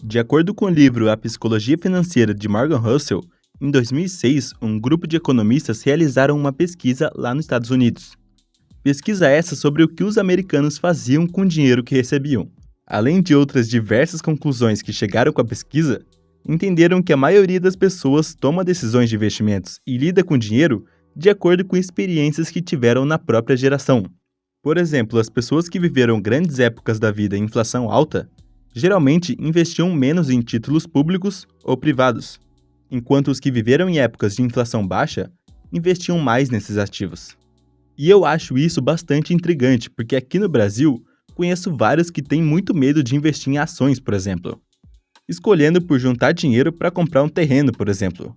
De acordo com o livro A Psicologia Financeira de Morgan Housel, em 2006, um grupo de economistas realizaram uma pesquisa lá nos Estados Unidos. Pesquisa essa sobre o que os americanos faziam com o dinheiro que recebiam. Além de outras diversas conclusões que chegaram com a pesquisa, entenderam que a maioria das pessoas toma decisões de investimentos e lida com dinheiro de acordo com experiências que tiveram na própria geração. Por exemplo, as pessoas que viveram grandes épocas da vida em inflação alta, geralmente investiam menos em títulos públicos ou privados, enquanto os que viveram em épocas de inflação baixa investiam mais nesses ativos. E eu acho isso bastante intrigante, porque aqui no Brasil, conheço vários que têm muito medo de investir em ações, por exemplo, escolhendo por juntar dinheiro para comprar um terreno, por exemplo.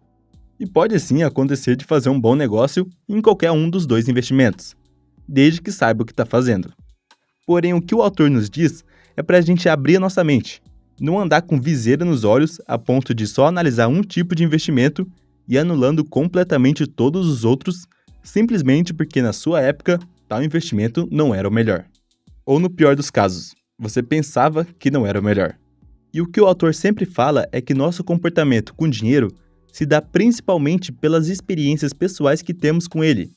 E pode sim acontecer de fazer um bom negócio em qualquer um dos dois investimentos, desde que saiba o que está fazendo. Porém, o que o autor nos diz é para a gente abrir a nossa mente, não andar com viseira nos olhos a ponto de só analisar um tipo de investimento e anulando completamente todos os outros, simplesmente porque na sua época tal investimento não era o melhor. Ou no pior dos casos, você pensava que não era o melhor. E o que o autor sempre fala é que nosso comportamento com dinheiro se dá principalmente pelas experiências pessoais que temos com ele.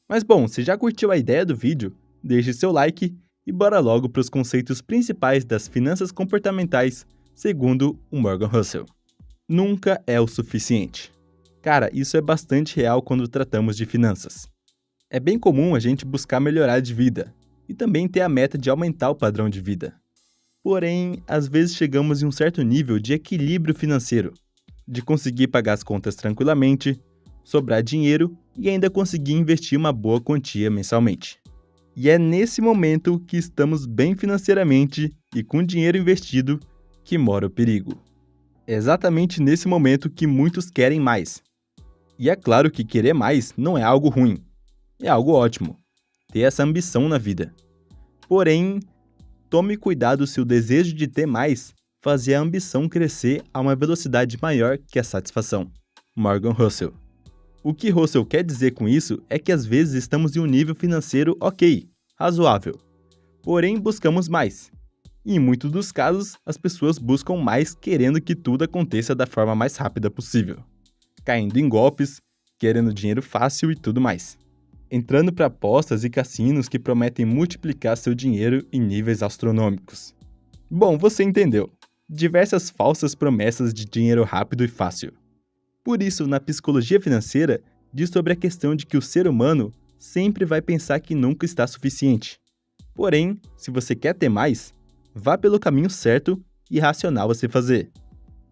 Mas bom, se já curtiu a ideia do vídeo, deixe seu like e bora logo para os conceitos principais das finanças comportamentais, segundo o Morgan Housel. Nunca é o suficiente. Cara, isso é bastante real quando tratamos de finanças. É bem comum a gente buscar melhorar de vida e também ter a meta de aumentar o padrão de vida. Porém, às vezes chegamos em um certo nível de equilíbrio financeiro, de conseguir pagar as contas tranquilamente, sobrar dinheiro e ainda conseguir investir uma boa quantia mensalmente. E é nesse momento que estamos bem financeiramente e com dinheiro investido que mora o perigo. É exatamente nesse momento que muitos querem mais. E é claro que querer mais não é algo ruim, é algo ótimo, ter essa ambição na vida. Porém, tome cuidado se o desejo de ter mais fazer a ambição crescer a uma velocidade maior que a satisfação. Morgan Housel. O que Housel quer dizer com isso é que às vezes estamos em um nível financeiro ok, razoável, porém buscamos mais. E em muitos dos casos, as pessoas buscam mais querendo que tudo aconteça da forma mais rápida possível, caindo em golpes, querendo dinheiro fácil e tudo mais. Entrando para apostas e cassinos que prometem multiplicar seu dinheiro em níveis astronômicos. Bom, você entendeu. Diversas falsas promessas de dinheiro rápido e fácil. Por isso, na psicologia financeira, diz sobre a questão de que o ser humano sempre vai pensar que nunca está suficiente. Porém, se você quer ter mais, vá pelo caminho certo e racional a se fazer.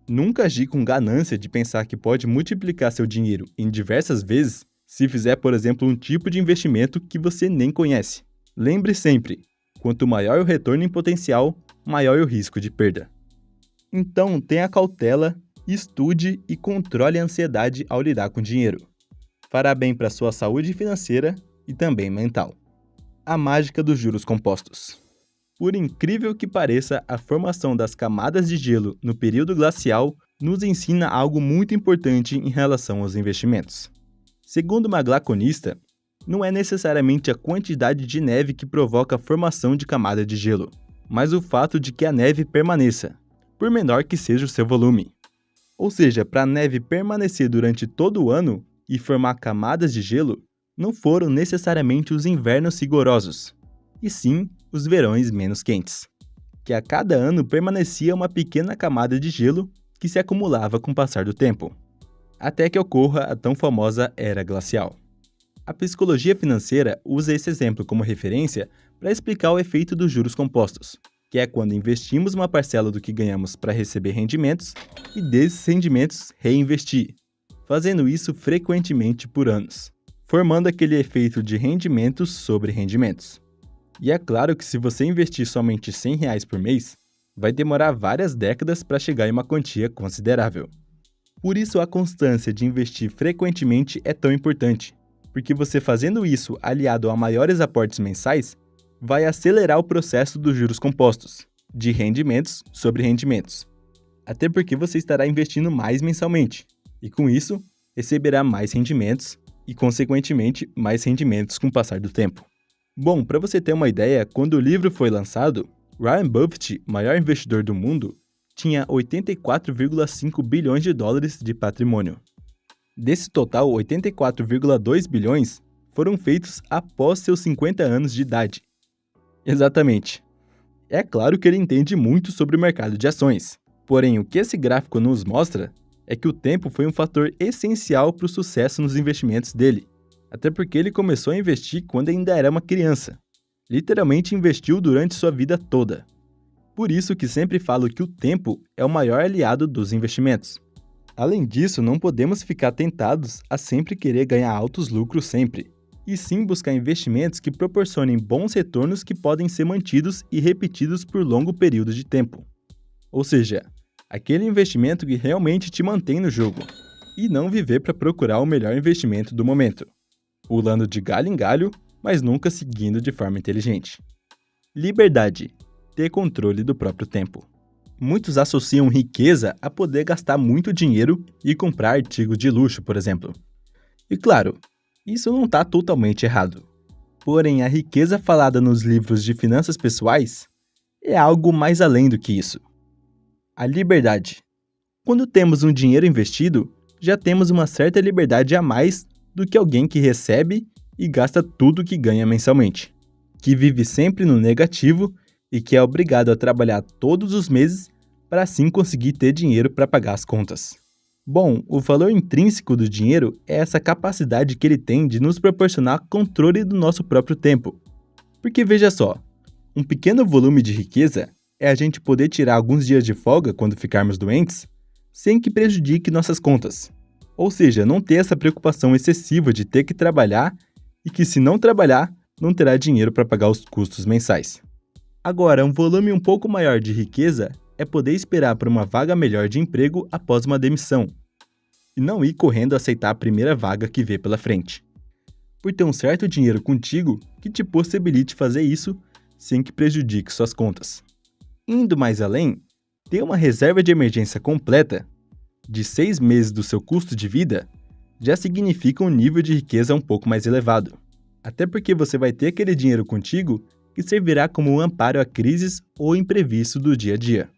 Nunca agir com ganância de pensar que pode multiplicar seu dinheiro em diversas vezes se fizer, por exemplo, um tipo de investimento que você nem conhece. Lembre sempre, quanto maior o retorno em potencial, maior o risco de perda. Então, tenha cautela, estude e controle a ansiedade ao lidar com dinheiro. Fará bem para sua saúde financeira e também mental. A mágica dos juros compostos. Por incrível que pareça, a formação das camadas de gelo no período glacial nos ensina algo muito importante em relação aos investimentos. Segundo uma glaconista, não é necessariamente a quantidade de neve que provoca a formação de camada de gelo, mas o fato de que a neve permaneça, por menor que seja o seu volume. Ou seja, para a neve permanecer durante todo o ano e formar camadas de gelo, não foram necessariamente os invernos rigorosos, e sim os verões menos quentes, que a cada ano permanecia uma pequena camada de gelo que se acumulava com o passar do tempo, até que ocorra a tão famosa era glacial. A psicologia financeira usa esse exemplo como referência para explicar o efeito dos juros compostos, que é quando investimos uma parcela do que ganhamos para receber rendimentos e desses rendimentos reinvestir, fazendo isso frequentemente por anos, formando aquele efeito de rendimentos sobre rendimentos. E é claro que se você investir somente R$100 por mês, vai demorar várias décadas para chegar em uma quantia considerável. Por isso a constância de investir frequentemente é tão importante, porque você fazendo isso aliado a maiores aportes mensais, vai acelerar o processo dos juros compostos, de rendimentos sobre rendimentos. Até porque você estará investindo mais mensalmente, e com isso, receberá mais rendimentos e, consequentemente, mais rendimentos com o passar do tempo. Bom, para você ter uma ideia, quando o livro foi lançado, Warren Buffett, maior investidor do mundo, tinha 84,5 bilhões de dólares de patrimônio. Desse total, 84,2 bilhões foram feitos após seus 50 anos de idade. Exatamente. É claro que ele entende muito sobre o mercado de ações, porém o que esse gráfico nos mostra é que o tempo foi um fator essencial para o sucesso nos investimentos dele, até porque ele começou a investir quando ainda era uma criança. Literalmente investiu durante sua vida toda. Por isso que sempre falo que o tempo é o maior aliado dos investimentos. Além disso, não podemos ficar tentados a sempre querer ganhar altos lucros sempre, e sim buscar investimentos que proporcionem bons retornos que podem ser mantidos e repetidos por longo período de tempo. Ou seja, aquele investimento que realmente te mantém no jogo, e não viver para procurar o melhor investimento do momento, pulando de galho em galho, mas nunca seguindo de forma inteligente. Liberdade. Ter controle do próprio tempo. Muitos associam riqueza a poder gastar muito dinheiro e comprar artigos de luxo, por exemplo. E claro, isso não está totalmente errado. Porém, a riqueza falada nos livros de finanças pessoais é algo mais além do que isso. A liberdade. Quando temos um dinheiro investido, já temos uma certa liberdade a mais do que alguém que recebe e gasta tudo que ganha mensalmente, que vive sempre no negativo e que é obrigado a trabalhar todos os meses para assim conseguir ter dinheiro para pagar as contas. Bom, o valor intrínseco do dinheiro é essa capacidade que ele tem de nos proporcionar controle do nosso próprio tempo. Porque veja só, um pequeno volume de riqueza é a gente poder tirar alguns dias de folga quando ficarmos doentes, sem que prejudique nossas contas. Ou seja, não ter essa preocupação excessiva de ter que trabalhar e que, se não trabalhar, não terá dinheiro para pagar os custos mensais. Agora, um volume um pouco maior de riqueza é poder esperar por uma vaga melhor de emprego após uma demissão, e não ir correndo aceitar a primeira vaga que vê pela frente. Por ter um certo dinheiro contigo que te possibilite fazer isso sem que prejudique suas contas. Indo mais além, ter uma reserva de emergência completa, de 6 meses do seu custo de vida, já significa um nível de riqueza um pouco mais elevado. Até porque você vai ter aquele dinheiro contigo que servirá como um amparo a crises ou imprevistos do dia a dia.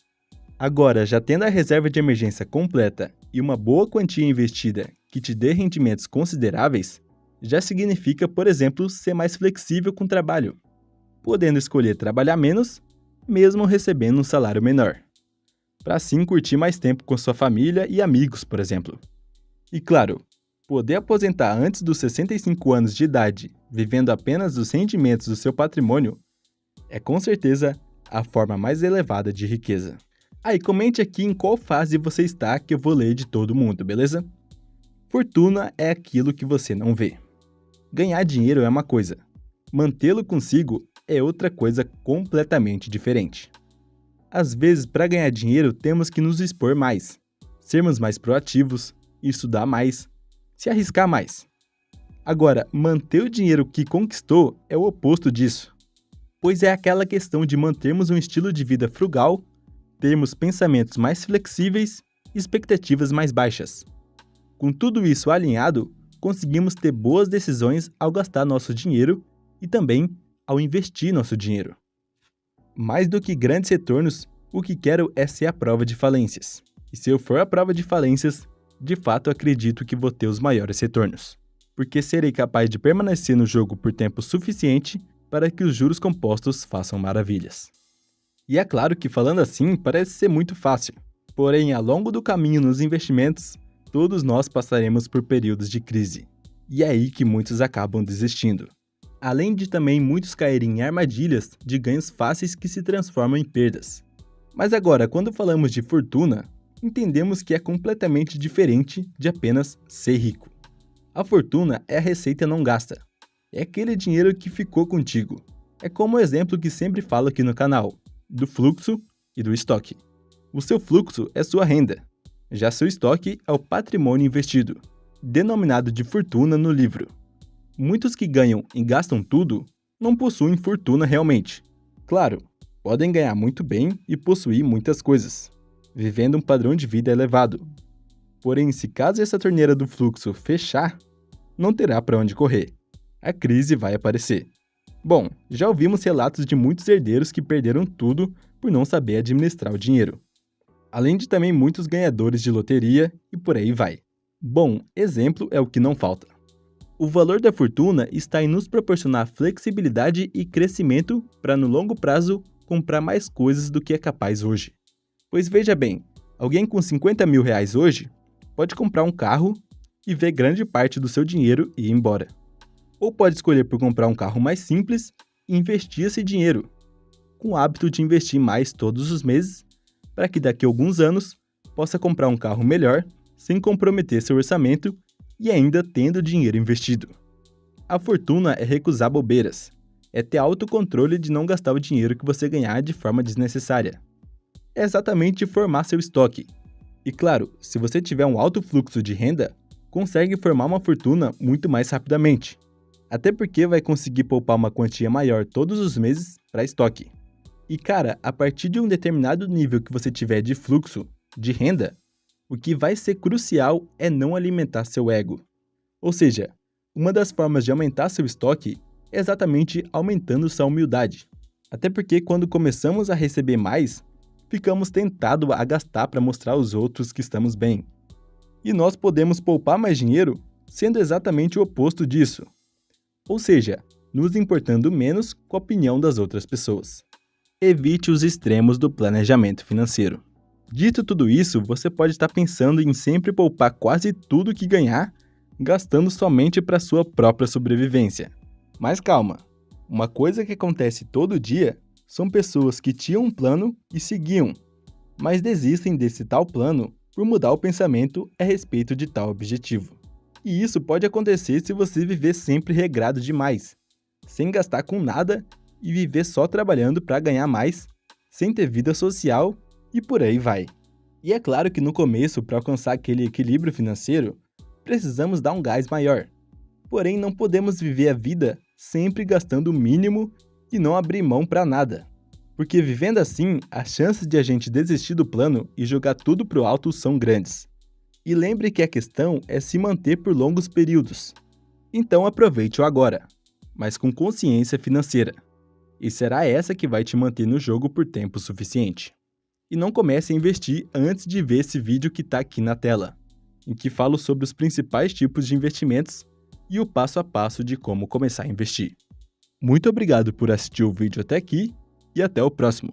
Agora, já tendo a reserva de emergência completa e uma boa quantia investida que te dê rendimentos consideráveis, já significa, por exemplo, ser mais flexível com o trabalho, podendo escolher trabalhar menos, mesmo recebendo um salário menor, para assim curtir mais tempo com sua família e amigos, por exemplo. E claro, poder aposentar antes dos 65 anos de idade, vivendo apenas dos rendimentos do seu patrimônio, é com certeza a forma mais elevada de riqueza. Aí, comente aqui em qual fase você está que eu vou ler de todo mundo, beleza? Fortuna é aquilo que você não vê. Ganhar dinheiro é uma coisa, mantê-lo consigo é outra coisa completamente diferente. Às vezes, para ganhar dinheiro, temos que nos expor mais, sermos mais proativos, estudar mais, se arriscar mais. Agora, manter o dinheiro que conquistou é o oposto disso, pois é aquela questão de mantermos um estilo de vida frugal, termos pensamentos mais flexíveis e expectativas mais baixas. Com tudo isso alinhado, conseguimos ter boas decisões ao gastar nosso dinheiro e também ao investir nosso dinheiro. Mais do que grandes retornos, o que quero é ser a prova de falências. E se eu for a prova de falências, de fato acredito que vou ter os maiores retornos, porque serei capaz de permanecer no jogo por tempo suficiente para que os juros compostos façam maravilhas. E é claro que falando assim parece ser muito fácil, porém ao longo do caminho nos investimentos, todos nós passaremos por períodos de crise, e é aí que muitos acabam desistindo. Além de também muitos caírem em armadilhas de ganhos fáceis que se transformam em perdas. Mas agora, quando falamos de fortuna, entendemos que é completamente diferente de apenas ser rico. A fortuna é a receita não gasta. É aquele dinheiro que ficou contigo. É como o exemplo que sempre falo aqui no canal, do fluxo e do estoque. O seu fluxo é sua renda. Já seu estoque é o patrimônio investido, denominado de fortuna no livro. Muitos que ganham e gastam tudo não possuem fortuna realmente. Claro, podem ganhar muito bem e possuir muitas coisas, vivendo um padrão de vida elevado. Porém, se caso essa torneira do fluxo fechar, não terá para onde correr. A crise vai aparecer. Bom, já ouvimos relatos de muitos herdeiros que perderam tudo por não saber administrar o dinheiro. além de também muitos ganhadores de loteria e por aí vai. Bom, exemplo é o que não falta. O valor da fortuna está em nos proporcionar flexibilidade e crescimento para, no longo prazo, comprar mais coisas do que é capaz hoje. Pois veja bem, alguém com 50 mil reais hoje pode comprar um carro e ver grande parte do seu dinheiro ir embora. Ou pode escolher por comprar um carro mais simples e investir esse dinheiro, com o hábito de investir mais todos os meses, para que daqui a alguns anos possa comprar um carro melhor sem comprometer seu orçamento e ainda tendo dinheiro investido. A fortuna é recusar bobeiras, é ter autocontrole de não gastar o dinheiro que você ganhar de forma desnecessária. É exatamente formar seu estoque. E claro, se você tiver um alto fluxo de renda, consegue formar uma fortuna muito mais rapidamente. Até porque vai conseguir poupar uma quantia maior todos os meses para estoque. E cara, a partir de um determinado nível que você tiver de fluxo de renda, o que vai ser crucial é não alimentar seu ego. Ou seja, uma das formas de aumentar seu estoque é exatamente aumentando sua humildade. Até porque quando começamos a receber mais, ficamos tentados a gastar para mostrar aos outros que estamos bem. E nós podemos poupar mais dinheiro sendo exatamente o oposto disso. Ou seja, nos importando menos com a opinião das outras pessoas. Evite os extremos do planejamento financeiro. Dito tudo isso, você pode estar pensando em sempre poupar quase tudo que ganhar, gastando somente para sua própria sobrevivência. Mas calma, uma coisa que acontece todo dia são pessoas que tinham um plano e seguiam, mas desistem desse tal plano por mudar o pensamento a respeito de tal objetivo. E isso pode acontecer se você viver sempre regrado demais, sem gastar com nada e viver só trabalhando para ganhar mais, sem ter vida social e por aí vai. E é claro que no começo, para alcançar aquele equilíbrio financeiro, precisamos dar um gás maior. Porém, não podemos viver a vida sempre gastando o mínimo e não abrir mão para nada. Porque vivendo assim, as chances de a gente desistir do plano e jogar tudo pro alto são grandes. E lembre que a questão é se manter por longos períodos. Então aproveite o agora, mas com consciência financeira. E será essa que vai te manter no jogo por tempo suficiente. E não comece a investir antes de ver esse vídeo que está aqui na tela, em que falo sobre os principais tipos de investimentos e o passo a passo de como começar a investir. Muito obrigado por assistir o vídeo até aqui e até o próximo.